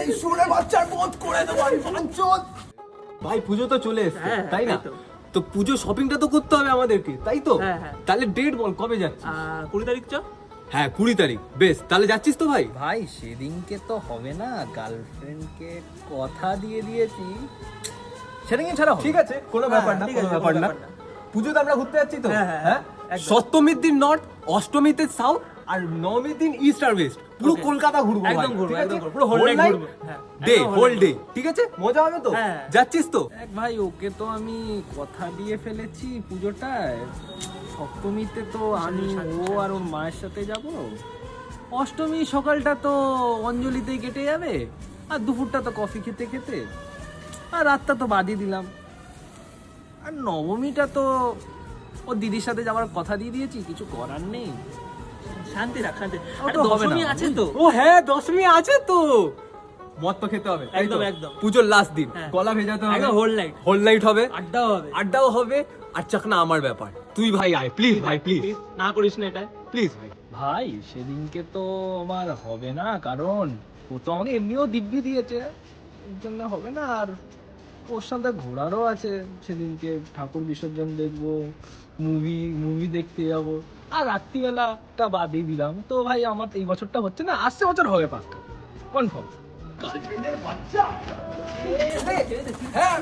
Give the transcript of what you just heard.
এই সুরে বাচ্চার বোধ করে দেবো আমি বাঞ্চল। ভাই পুজো তো চলে এসছে, হ্যাঁ, তাই না? তাই তো। তো পুজো শপিংটা তো করতে হবে আমাদেরকে, তাই তো? হ্যাঁ, হ্যাঁ। তাহলে ডেট বল, কবে যাচ্ছিস? 20 তারিখ চ। হ্যাঁ 20 তারিখ, বেশ। তাহলে যাচ্ছিস তো ভাই? ভাই সেদিনকে তো হবে না, গার্লফ্রেন্ডকে কথা দিয়ে দিয়েছি, সেদিনকে ছাড়া হবে। ঠিক আছে, কোনো ব্যাপার না, ঠিক কোনো আছে, ব্যাপার কোনো না। ব্যাপার না। পুজোতে আমরা ঘুরতে যাচ্ছি তো? হ্যাঁ, হ্যাঁ, হ্যাঁ। একদম। সপ্তমীর দিন নর্থ, অষ্টমীতে সাউথ, আর নবমীর দিন ইস্ট আর ওয়েস্ট। পুরো Okay. কলকাতা ঘুরবো ভাই, একদম ঘুরবো, ঠিক আছে? একদম ঘুরবো, পুরো whole Whole night night, ঘুরবো। হ্যাঁ, day, একদম whole whole day, ঠিক আছে? মজা হবে তো? হ্যাঁ। যাচ্ছিস তো? দেখ ভাই, ওকে তো আমি কথা দিয়ে ফেলেছি পুজোটায়। সপ্তমীতে তো আমি ও আর ওর মায়ের সাথে যাব, অষ্টমী সকালটা তো অঞ্জলিতেই কেটে যাবে, আর দুপুরটা তো কফি খেতে খেতে, আর রাতটা তো বাদই দিলাম। আর নবমীটা তো ওর দিদির সাথে যাওয়ার কথা দিয়ে দিয়েছি, কিছু করার নেই। শান্তি রাখ, শান্তি। ও আরে তো হবে দশমী না। আছে তো। ও হ্যাঁ, দশমী আছে তো। মদ তো খেতে হবে, তাই তো? একদম, একদম। পুজোর লাস্ট দিন, হ্যাঁ। গলা ভেজাতে হবে, একদম whole night। হোল নাইট হবে, আড্ডাও হবে। আড্ডাও হবে, আর চাকনা আমার ব্যাপার। তুই ভাই আয়, প্লিজ ভাই, প্লিজ না করিস না এটা। প্লিজ ভাই। ভাই সেদিনকে তো আমার হবে না, কারণ ও তো আমাকে এমনিও দিব্যি দিয়েছে, এর জন্য হবে না। আর ওর সাথে ঘোরারও আছে, সেদিনকে ঠাকুর বিসর্জন দেখবো, মুভি দেখতে যাব, আর রাত্রিবেলাটা বাদই দিলাম। তো ভাই আমার এই বছরটা হচ্ছে না, আসছে বছর হবে পাক্কা, কনফার্ম। হ্যাঁ